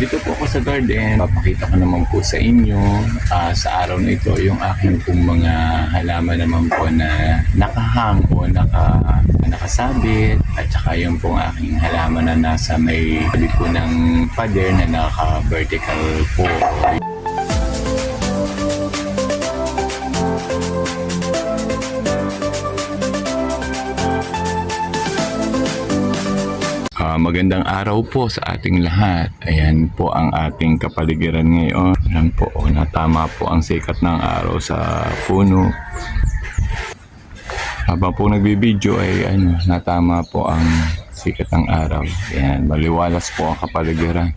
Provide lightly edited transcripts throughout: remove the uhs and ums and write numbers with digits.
Nandito po ako sa garden. Papakita ko naman po sa inyo sa araw na ito yung aking pong mga halaman naman po na nakahang o nakasabit at saka yung pong aking halaman na nasa may tabi po ng pader na naka-vertical po. Magandang araw po sa ating lahat. Ayan po ang ating kapaligiran ngayon. Ayan po, natama po ang sikat ng araw sa puno. Habang po nagbibideo ay natama po ang sikat ng araw. Ayan, maliwalas po ang kapaligiran.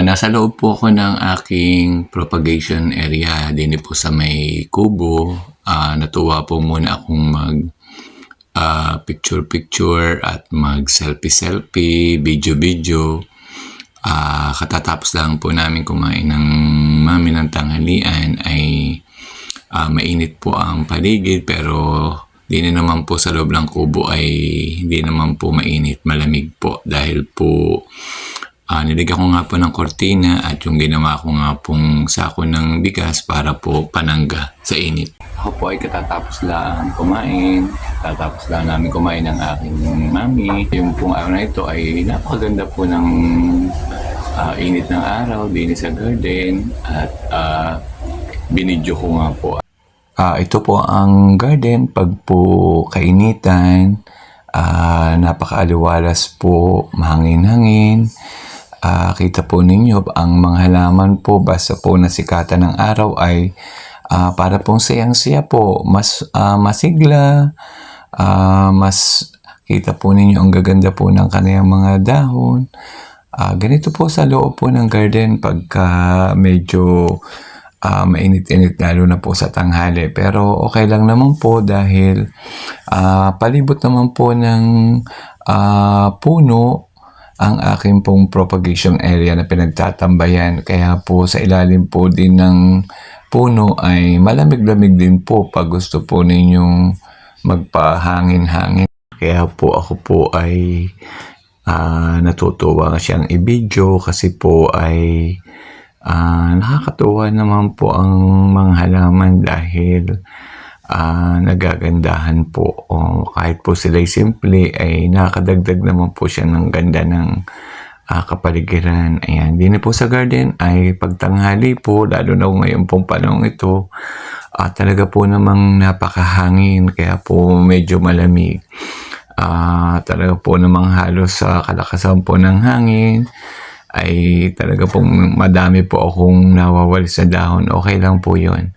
Nasa loob po ako ng aking propagation area. Din po sa may kubo. Natuwa po muna akong picture-picture at mag-selfie-selfie, video-video. Katatapos lang po namin kumain ng mami ng tanghalian ay mainit po ang paligid pero di naman po sa loob ng kubo ay hindi naman po mainit, malamig po dahil po nilagyan ko nga po ng kortina at yung ginawa ko nga pong sako ng bigas para po panangga sa init. Ako po ay katatapos lang kumain. Tatapos lang namin kumain ng aking mami. Yung pong araw na ito ay napakaganda po ng init ng araw din sa garden at binidyo ko nga po. Ito po ang garden pag po kainitan. Napakaaliwalas po, mahangin-hangin. Kita po ninyo ang mga halaman po basta po nasikatan ng araw ay para pong sayang-saya po, mas masigla, mas kita po ninyo ang gaganda po ng kaniyang mga dahon. Ganito po sa loob po ng garden pagka medyo mainit-init lalo na po sa tanghali. Pero okay lang naman po dahil palibot naman po ng puno ang aking pong propagation area na pinagtatambayan. Kaya po sa ilalim po din ng puno ay malamig-lamig din po pag gusto po ninyong magpahangin-hangin. Kaya po ako po ay natutuwa siyang i-video kasi po ay nakakatuwa naman po ang mga halaman dahil nagagandahan po. Kahit po sila'y simple ay nakakadagdag naman po siya ng ganda ng kapaligiran. Ayan, din po sa garden ay pagtanghali po, lalo na ngayon pong panahon ito, talaga po namang napakahangin, kaya po medyo malamig. Talaga po namang halos sa kalakasan po ng hangin ay talaga pong madami po akong nawawalis sa dahon. Okay lang po yun.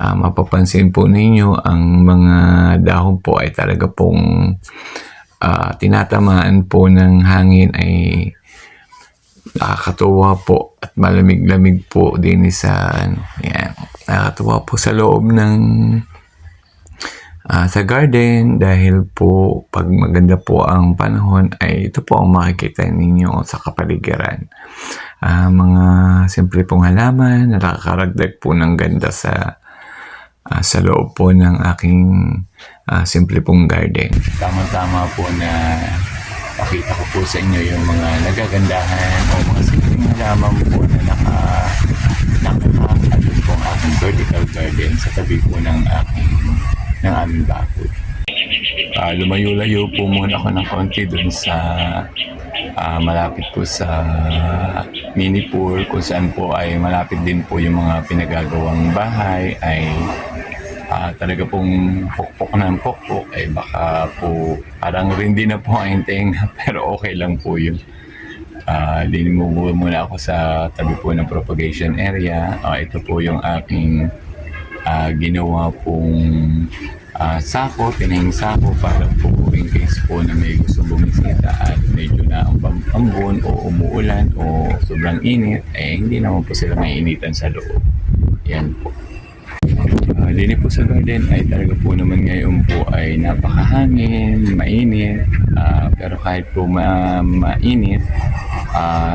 Mapapansin po ninyo ang mga dahon po ay talaga pong tinatamaan po ng hangin ay nakakatuwa po at malamig-lamig po din sa yan. Nakakatuwa po sa loob ng sa garden dahil po pag maganda po ang panahon ay ito po ang makikita ninyo sa kapaligiran. Mga simple pong halaman na nakakaragdag po ng ganda sa loob po ng aking simple pong garden. Tama-tama po na pakita ko po sa inyo yung mga nagagandahan o mga simpleng halaman po na nakahang at yung pong aking vertical garden sa tabi po ng aming bakod. Lumayo-layo po muna ako ng konti dun sa malapit po sa mini pool kung saan po ay malapit din po yung mga pinagagawang bahay ay talaga pong pukpok ng pukpok ay baka po parang rindi na po ang tenga pero okay lang po yun. Dinimove muna ako sa tabi po ng propagation area. Ito po yung aking ginawa pong sako, tinahing sako para po in case po na may gusto bumisita at medyo na ang ambon o umuulan o sobrang init hindi naman po sila maiinitan sa loob. Yan po. Dini po sa garden ay talaga po naman ngayon po ay napakahangin, mainit, pero kahit po mainit,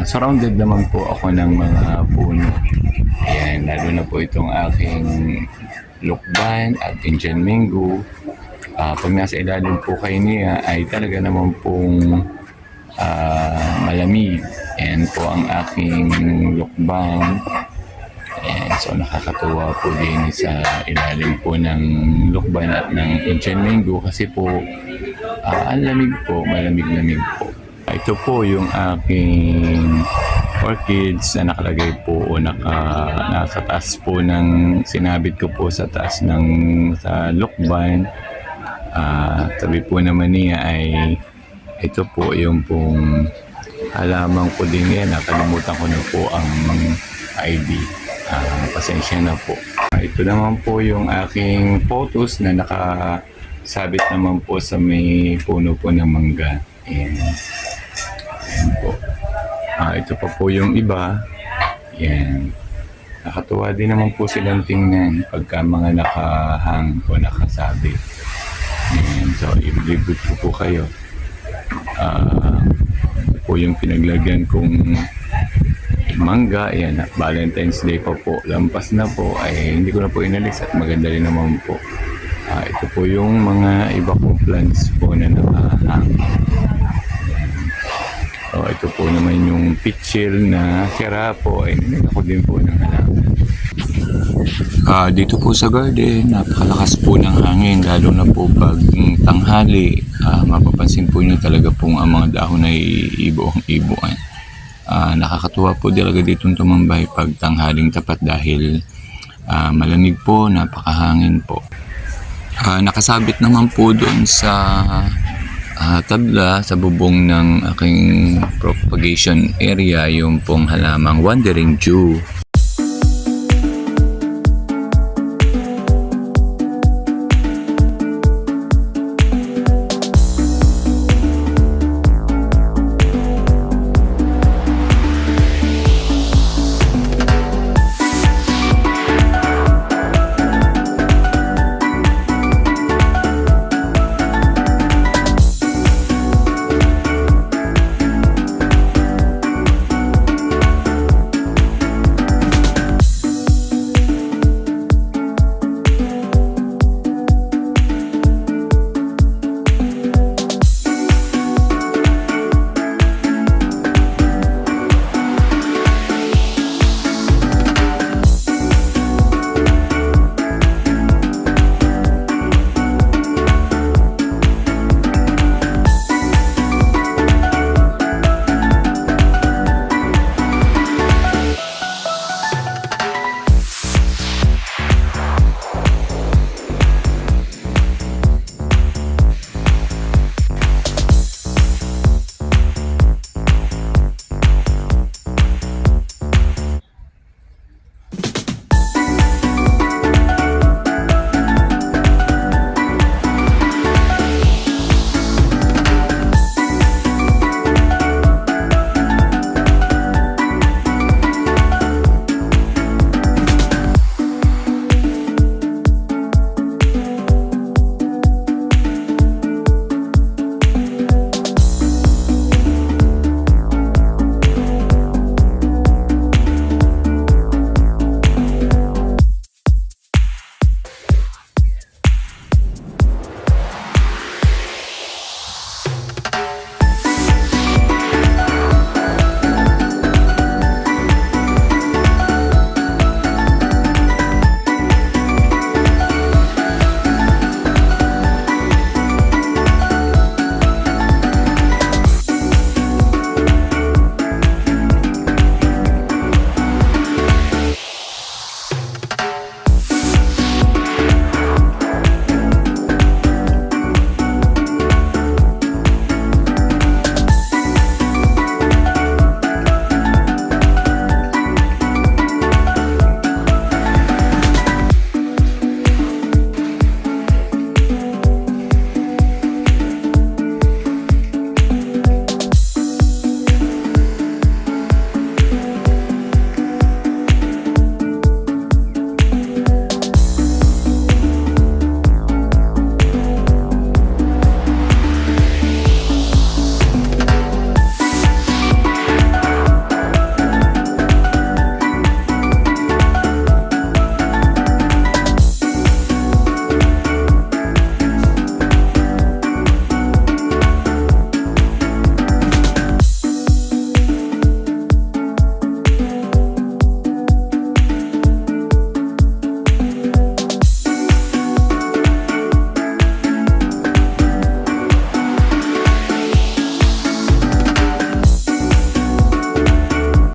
surrounded naman po ako ng mga puno. Ayan, lalo na po itong aking lukban at Indian mango. Pag nasa ilalim po kayo niya ay talaga naman pong malamig. Ayan po ang aking lukban. Ayan, so nakakatuwa po din sa ilalim po ng lukban at ng Indian mango kasi po ang lamig po, malamig-lamig po. Ito po yung aking orchids na nakalagay po o nasa taas po ng sinabit ko po sa taas ng sa lukban. Tabi po naman niya ay ito po yung pong halaman ko din yan. Nakalimutan ko na po ang ID. Pasensya na po. Ito naman po yung aking photos na nakasabit naman po sa may puno po ng mangga. Ayan po. Ito pa po yung iba. Yan. Nakatuwa din naman po silang tingnan pagka mga nakahang o nakasabit. Yan. So, i-reboot ko po kayo. Ito po yung pinaglagyan kong mangga. Yan. Valentine's Day pa po. Lampas na po. Ay, hindi ko na po inalis at maganda rin naman po. Ito po yung mga iba kong plants po na nakahang. Ito po naman yung pitchil na sira po ay nilagyan ko din po ng halaman. Dito po sa garden, napakalakas po ng hangin lalo na po pag tanghali. Mapapansin po nyo talaga pong ang mga dahon ay ibo-ibuan. Nakakatuwa po talaga dito tumambay pag tanghaling tapat dahil malamig po, napakahangin po. Nakasabit naman po doon sa tabla sa bubong ng aking propagation area yung pong halamang Wandering Jew.